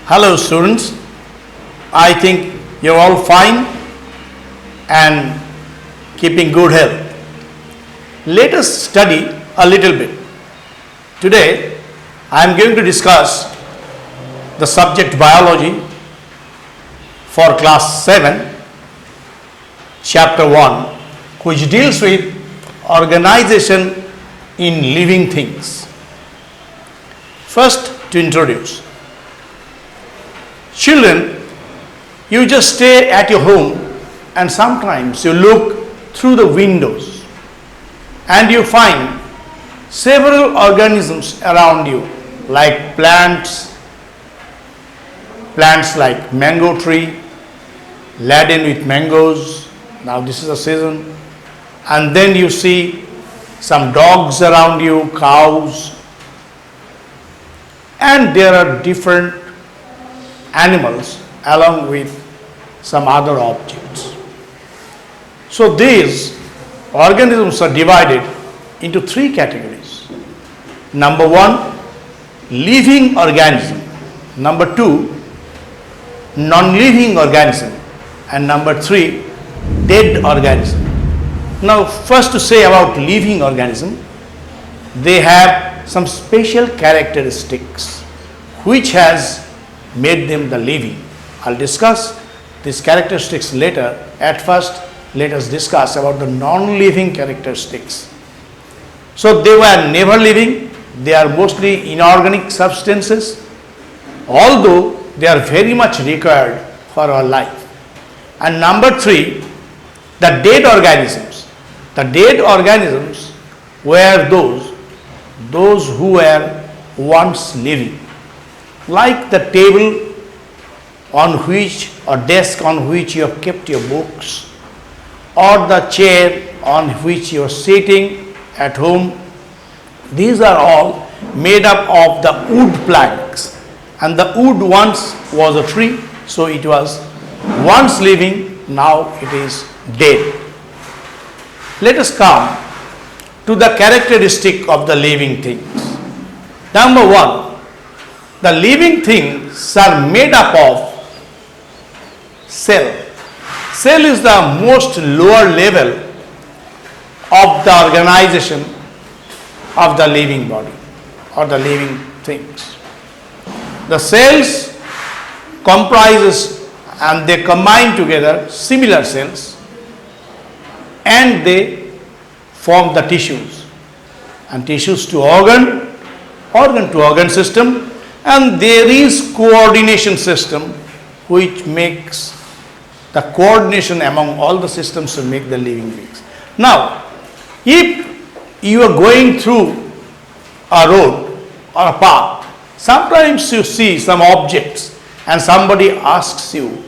Hello students, I think you're all fine and keeping good health. Let us study a little bit. Today I am going to discuss the subject biology for class 7, chapter 1, which deals with organization in living things. First, to introduce. Children, you just stay at your home and sometimes you look through the windows and you find several organisms around you, like plants like mango tree laden with mangoes. Now this is the season. And then you see some dogs around you, cows, and there are different animals along with some other objects. So these organisms are divided into three categories. Number 1, living organism. Number 2, non-living organism. And number 3, dead organism. Now first to say about living organism, they have some special characteristics which has made them the living. I'll discuss these characteristics later. At first, let us discuss about the non-living characteristics. So they were never living, they are mostly inorganic substances, although they are very much required for our life. And number 3, the dead organisms. The dead organisms were those who were once living, like the table on which or desk on which you have kept your books, or the chair on which you are sitting at home. These are all made up of the wood planks, and the wood once was a tree, so it was once living, now it is dead. Let us come to the characteristic of the living things. Number 1, the living things are made up of cell. Cell is the most lower level of the organization of the living body or the living things. The cells comprises and they combine together similar cells and they form the tissues, and tissues to organ to organ system, and there is coordination system which makes the coordination among all the systems to make the living beings. Now, if you are going through a road or a path, sometimes you see some objects and somebody asks you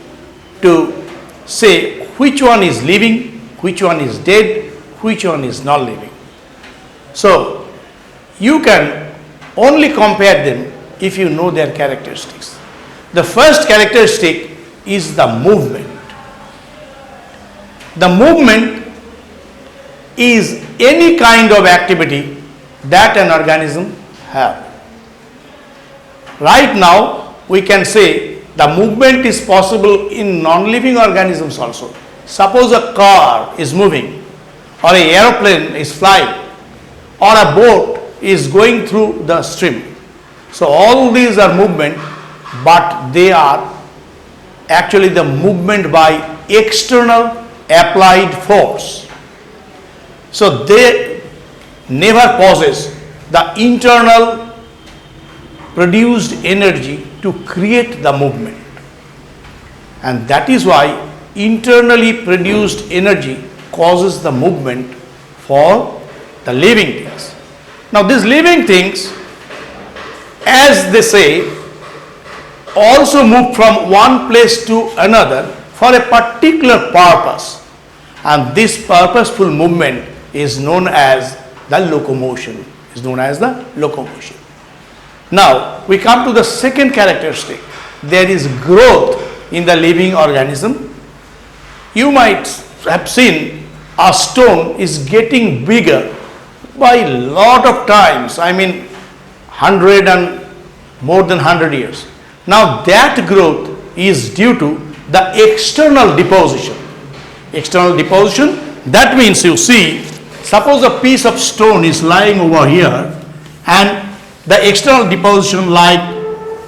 to say which one is living, which one is dead, which one is not living. So, you can only compare them if you know their characteristics. The first characteristic is the movement. The movement is any kind of activity that an organism has. Right now, we can say the movement is possible in non-living organisms also. Suppose a car is moving, or an aeroplane is flying, or a boat is going through the stream. So all these are movement, but they are actually the movement by external applied force. So they never possess the internal produced energy to create the movement. And that is why internally produced energy causes the movement for the living things. Now these living things, as they say, also move from one place to another for a particular purpose, and this purposeful movement is known as the locomotion. Now we come to the second characteristic. There is growth in the living organism. You might have seen a stone is getting bigger by lot of times, I mean 100 and more than 100 years. Now that growth is due to the external deposition. External deposition, that means you see, suppose a piece of stone is lying over here and the external deposition like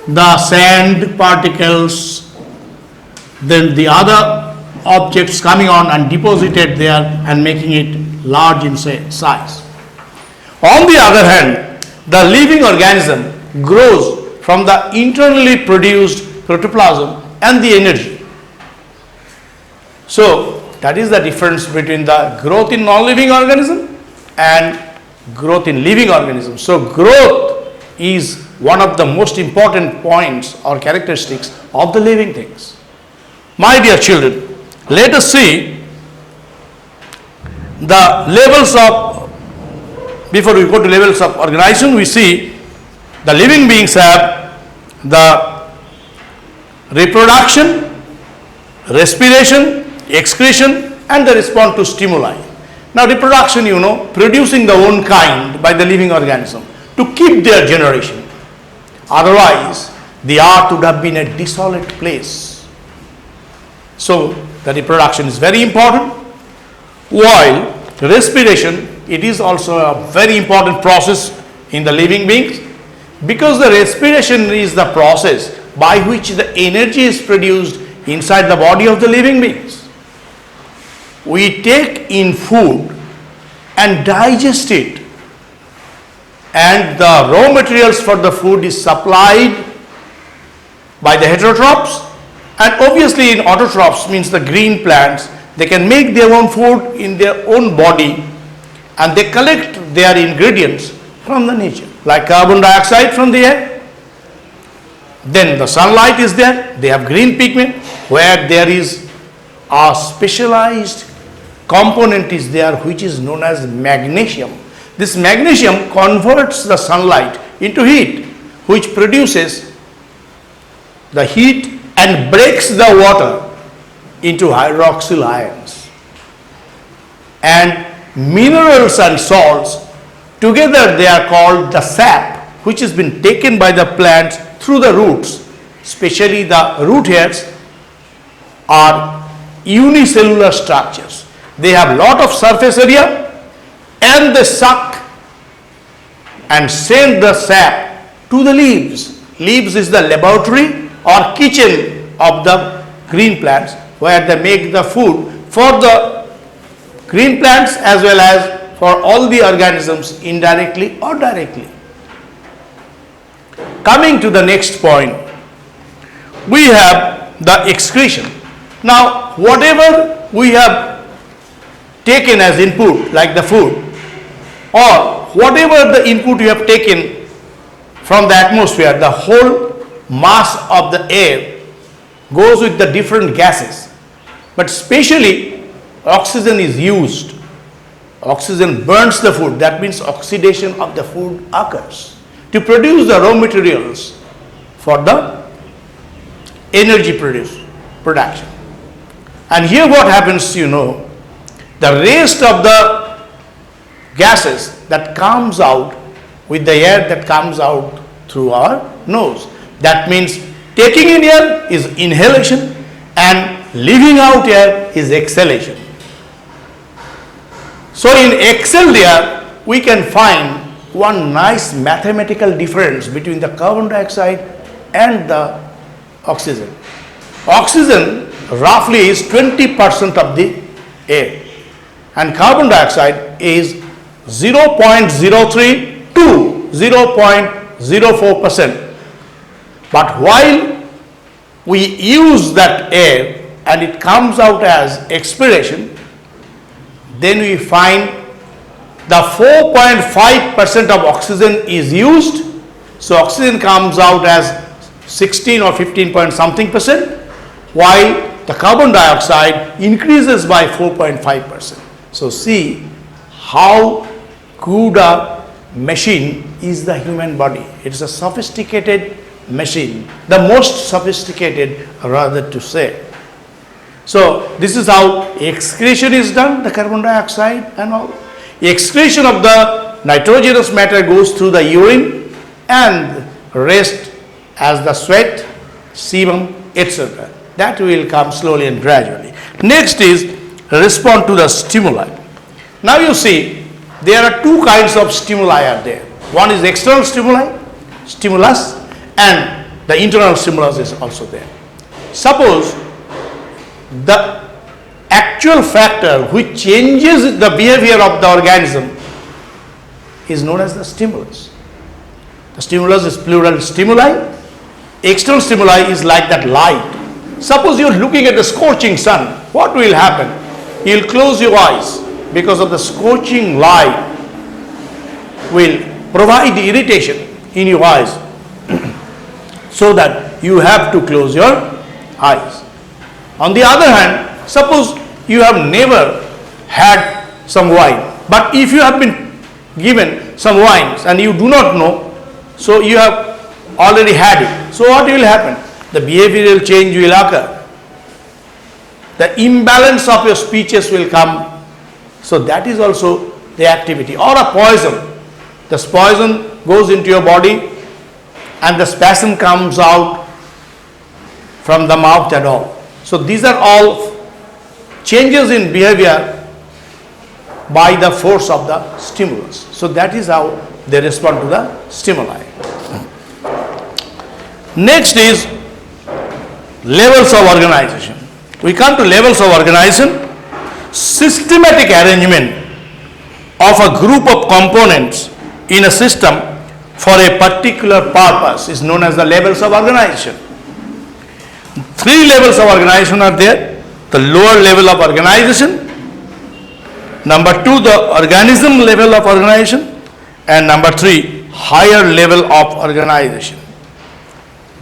the sand particles, then the other objects coming on and deposited there and making it large in size. On the other hand, the living organism grows from the internally produced protoplasm and the energy. So that is the difference between the growth in non-living organism and growth in living organism. So growth is one of the most important points or characteristics of the living things. My dear children, let us see the levels of, before we go to levels of organization, we see the living beings have the reproduction, respiration, excretion and the response to stimuli. Now reproduction, you know, producing the own kind by the living organism to keep their generation. Otherwise, the earth would have been a desolate place. So the reproduction is very important. While respiration, it is also a very important process in the living beings, because the respiration is the process by which the energy is produced inside the body of the living beings. We take in food and digest it, and the raw materials for the food is supplied by the heterotrophs, and obviously in autotrophs, means the green plants, they can make their own food in their own body and they collect their ingredients from the nature, like carbon dioxide from the air. Then the sunlight is there, they have green pigment, where there is a specialized component is there which is known as magnesium. This magnesium converts the sunlight into heat, which produces the heat and breaks the water into hydroxyl ions. And minerals and salts, together they are called the sap, which has been taken by the plants through the roots, especially the root hairs are unicellular structures. They have lot of surface area and they suck and send the sap to the leaves. Leaves is the laboratory or kitchen of the green plants, where they make the food for the green plants as well as for all the organisms indirectly or directly. Coming to the next point, we have the excretion. Now whatever we have taken as input, like the food, or whatever the input you have taken from the atmosphere, the whole mass of the air goes with the different gases, but especially oxygen is used. Oxygen burns the food, that means oxidation of the food occurs to produce the raw materials for the energy production. And here what happens, you know, the rest of the gases that comes out with the air that comes out through our nose. That means taking in air is inhalation and leaving out air is exhalation. So in exhaled air, we can find one nice mathematical difference between the carbon dioxide and the oxygen. Oxygen roughly is 20% of the air and carbon dioxide is 0.03 to 0.04%. But while we use that air and it comes out as expiration, then we find the 4.5% of oxygen is used. So oxygen comes out as 16 or 15 point something percent, while the carbon dioxide increases by 4.5%. So see how good a machine is the human body. It is a sophisticated machine, the most sophisticated rather to say. So this is how excretion is done, the carbon dioxide and all. Excretion of the nitrogenous matter goes through the urine and rest as the sweat sebum, etc. That will come slowly and gradually. Next is respond to the stimuli. Now you see, there are two kinds of stimuli are there. One is external stimulus, and the internal stimulus is also there. Suppose the actual factor which changes the behavior of the organism is known as the stimulus. The stimulus is plural stimuli. External stimuli is like that light. Suppose you are looking at the scorching sun, what will happen? You will close your eyes because of the scorching light will provide irritation in your eyes so that you have to close your eyes. On the other hand, suppose you have never had some wine, but if you have been given some wines and you do not know, so you have already had it. So what will happen? The behavioral change will occur. The imbalance of your speeches will come. So that is also the activity. Or a poison. The poison goes into your body and the spasm comes out from the mouth and all. So these are all changes in behavior by the force of the stimulus. So that is how they respond to the stimuli. Next is levels of organization. We come to levels of organization. Systematic arrangement of a group of components in a system for a particular purpose is known as the levels of organization. Three levels of organization are there. The lower level of organization, number two, the organism level of organization, and number three, higher level of organization.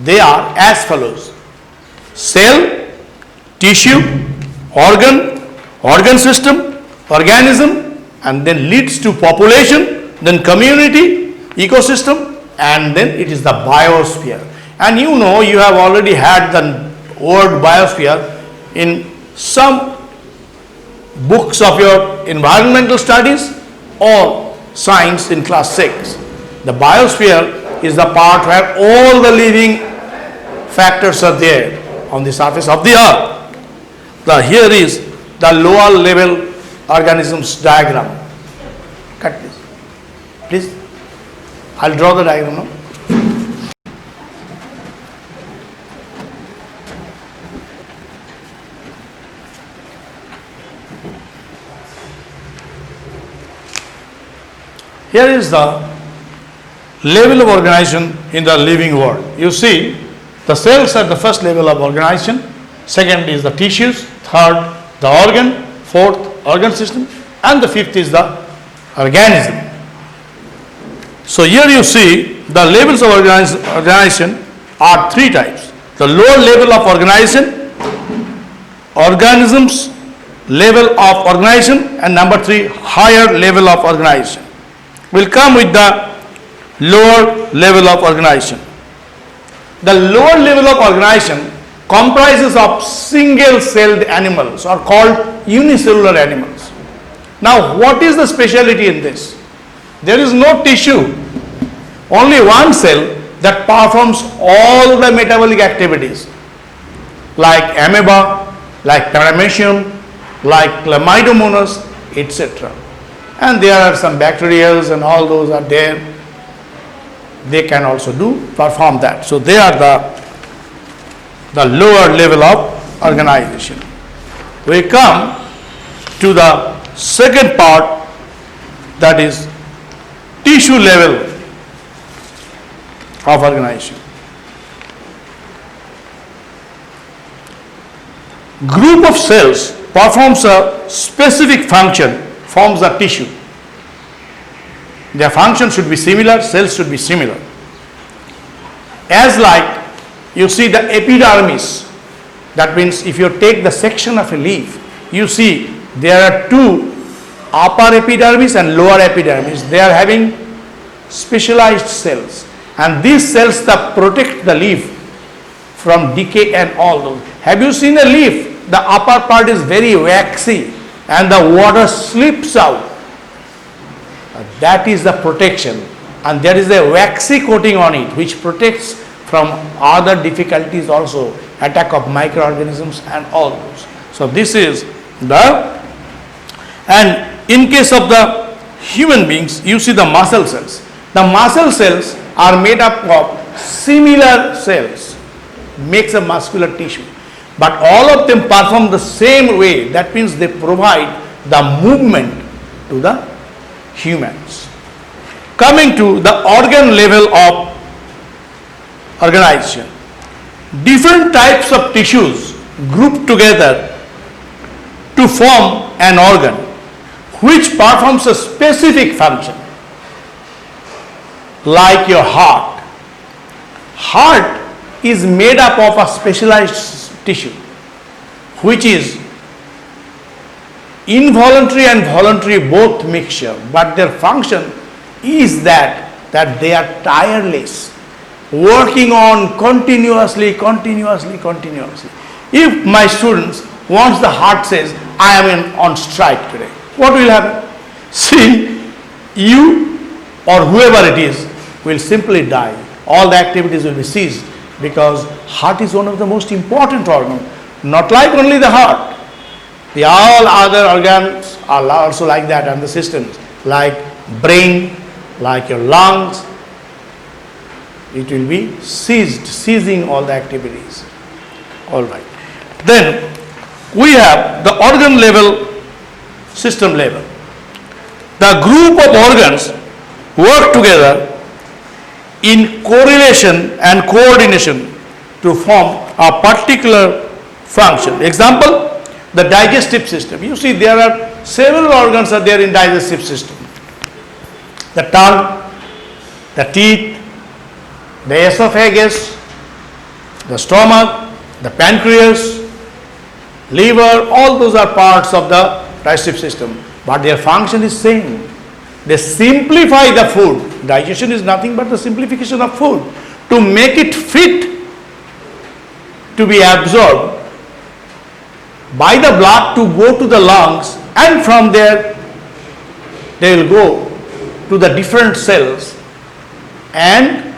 They are as follows: cell, tissue, organ system, organism, and then leads to population, then community, ecosystem, and then it is the biosphere. And you know, you have already had the word biosphere in some books of your environmental studies or science in class 6. The biosphere is the part where all the living factors are there on the surface of the earth. Here is the lower level organisms diagram. Cut this. Please. I'll draw the diagram now. Here is the level of organization in the living world. You see, the cells are the first level of organization, second is the tissues, third the organ, fourth organ system, and the fifth is the organism. So here you see the levels of organization are three types. The lower level of organization, organisms level of organization, and number three, higher level of organization. We'll come with the lower level of organization. The lower level of organization comprises of single-celled animals or called unicellular animals. Now, what is the speciality in this? There is no tissue, only one cell that performs all the metabolic activities like amoeba, like paramecium, like chlamydomonas, etc. And there are some bacterials and all those are there. They can also perform that. So they are the lower level of organization. We come to the second part, that is tissue level of organization. Group of cells performs a specific function, forms a tissue. Their function should be similar, cells should be similar. As like you see the epidermis, that means if you take the section of a leaf, you see there are two, upper epidermis and lower epidermis. They are having specialized cells, and these cells that protect the leaf from decay and all those. Have you seen a leaf? The upper part is very waxy and the water slips out. That is the protection, and there is a waxy coating on it which protects from other difficulties also, attack of microorganisms and all those. So this is the, and in case of the human beings, you see the muscle cells. The muscle cells are made up of similar cells, makes a muscular tissue. But all of them perform the same way. That means they provide the movement to the humans. Coming to the organ level of organization. Different types of tissues grouped together to form an organ which performs a specific function. Like your heart. Heart is made up of a specialized tissue which is involuntary and voluntary both mixture, but their function is that they are tireless, working on continuously. If my students, once the heart says, I am on strike today, what will happen? See, you or whoever it is will simply die. All the activities will be ceased, because heart is one of the most important organs. Not like only the heart. The all other organs are also like that, and the systems like brain, like your lungs, it will be ceasing all the activities. All right. Then we have the organ level, system level. The group of organs work together in correlation and coordination to form a particular function. Example, the digestive system. You see, there are several organs are there in digestive system. The tongue, the teeth, the esophagus, the stomach, the pancreas, liver, all those are parts of the digestive system, but their function is same. They simplify the food. Digestion is nothing but the simplification of food to make it fit to be absorbed by the blood to go to the lungs, and from there they will go to the different cells, and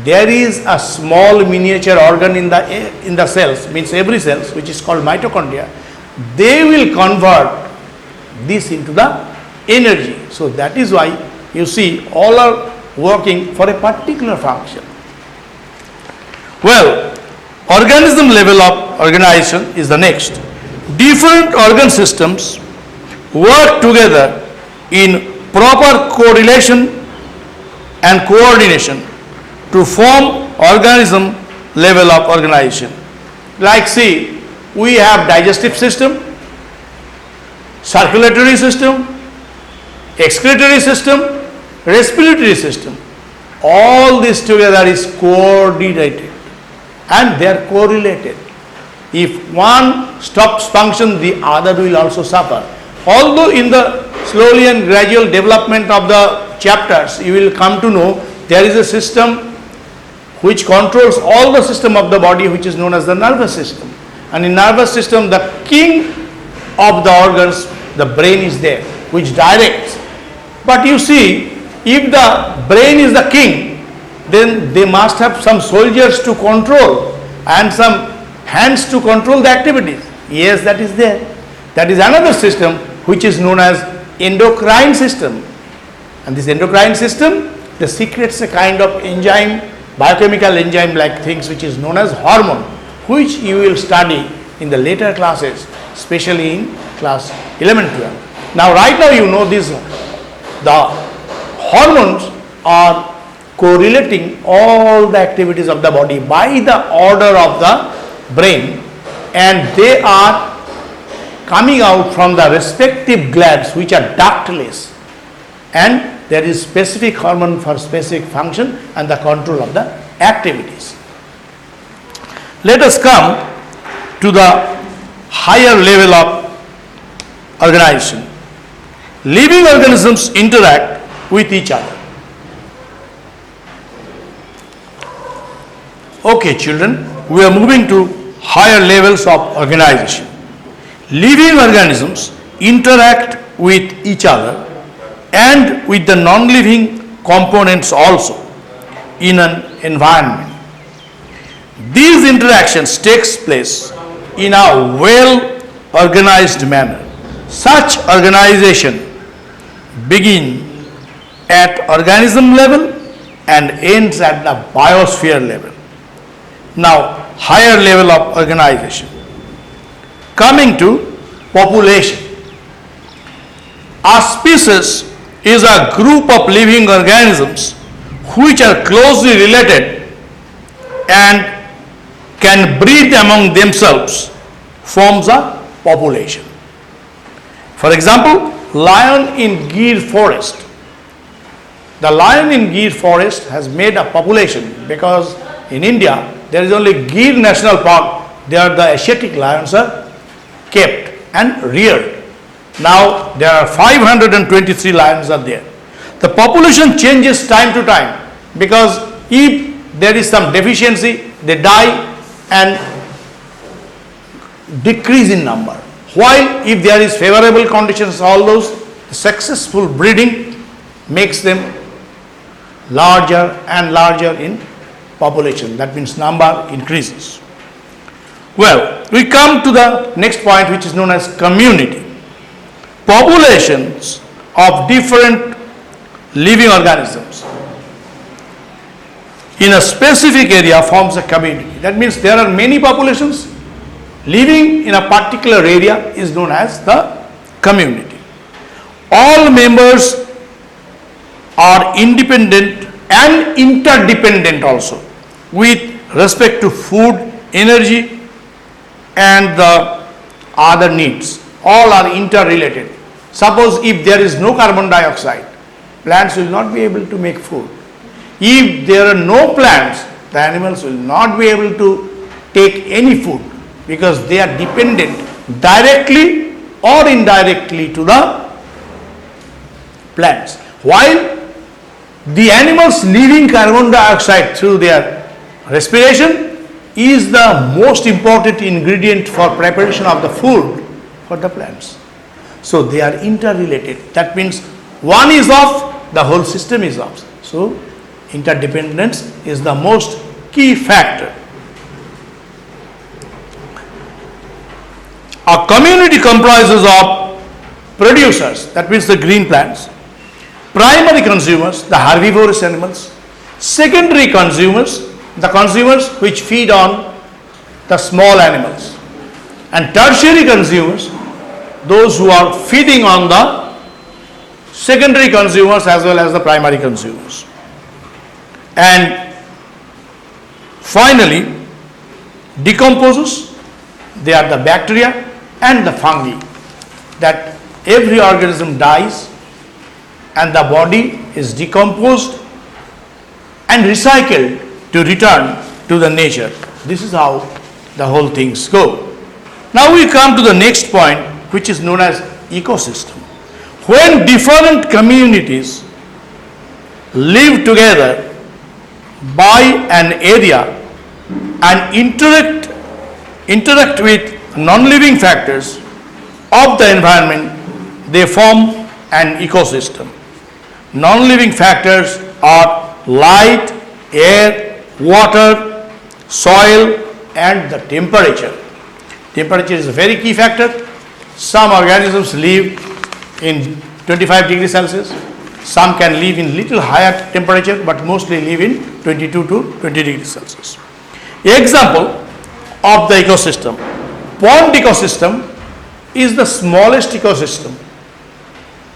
there is a small miniature organ in the cells, means every cells, which is called mitochondria. They will convert this into the energy. So that is why you see all are working for a particular function. Well, organism level of organization is the next. Different organ systems work together in proper correlation and coordination to form organism level of organization. Like see, we have digestive system, circulatory system, excretory system, respiratory system. All this together is coordinated and they are correlated. If one stops function, the other will also suffer. Although in the slowly and gradual development of the chapters, you will come to know there is a system which controls all the system of the body, which is known as the nervous system. And in nervous system, the king of the organs, the brain is there, which directs. But you see, if the brain is the king, then they must have some soldiers to control and some hands to control the activities. Yes, that is there. That is another system which is known as endocrine system. And this endocrine system, the secretes a kind of enzyme, biochemical enzyme like things which is known as hormone, which you will study in the later classes, especially in class 11, 12. Now right now you know this, the hormones are correlating all the activities of the body by the order of the brain, and they are coming out from the respective glands which are ductless, and there is specific hormone for specific function and the control of the activities. Let us come to the higher level of organization. Living organisms interact with each other. Okay, children, we are moving to higher levels of organization. Living organisms interact with each other and with the non-living components also in an environment. These interactions takes place in a well organized manner. Such organization begin at organism level and ends at the biosphere level. Now, higher level of organization. Coming to population. A species is a group of living organisms which are closely related and can breed among themselves, forms a population. For example, lion in Gir forest. The lion in Gir forest has made a population because in India there is only Gir National Park. There the Asiatic lions are kept and reared. Now there are 523 lions are there. The population changes time to time because if there is some deficiency, they die and decrease in number. While if there is favorable conditions, all those, successful breeding makes them larger and larger in population. That means number increases. Well, we come to the next point, which is known as community. Populations of different living organisms in a specific area forms a community. That means there are many populations living in a particular area is known as the community. All members are independent and interdependent also with respect to food, energy and the other needs. All are interrelated. Suppose if there is no carbon dioxide, plants will not be able to make food. If there are no plants, the animals will not be able to take any food because they are dependent directly or indirectly to the plants. While the animals leaving carbon dioxide through their respiration is the most important ingredient for preparation of the food for the plants. So they are interrelated. That means one is off, the whole system is off. So interdependence is the most key factor. A community comprises of producers, that means the green plants, primary consumers, the herbivorous animals, secondary consumers, the consumers which feed on the small animals, and tertiary consumers, those who are feeding on the secondary consumers as well as the primary consumers. And finally, decomposers, they are the bacteria and the fungi. That every organism dies and the body is decomposed and recycled to return to the nature. This is how the whole things go. Now we come to the next point, which is known as ecosystem. When different communities live together by an area and interact with non-living factors of the environment, they form an ecosystem. Non-living factors are light, air, water, soil and the temperature. Temperature is a very key factor. Some organisms live in 25 degrees Celsius. Some can live in little higher temperature but mostly live in 22 to 20 degrees Celsius. Example of the ecosystem. Pond ecosystem is the smallest ecosystem,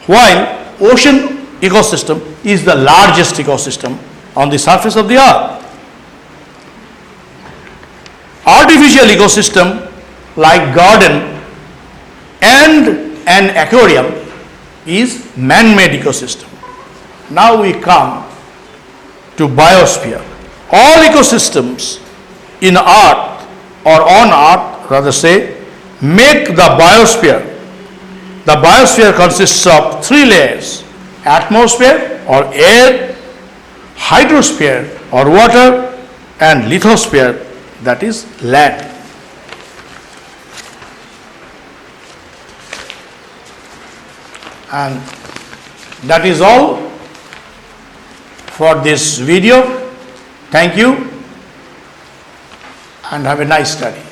while ocean ecosystem is the largest ecosystem on the surface of the earth. Artificial ecosystem like garden and an aquarium is man-made ecosystem. Now we come to biosphere. All ecosystems in earth or on earth, rather say, make the biosphere. The biosphere consists of three layers: atmosphere or air, hydrosphere or water, and lithosphere, that is land. And that is all for this video. Thank you. and have a nice study.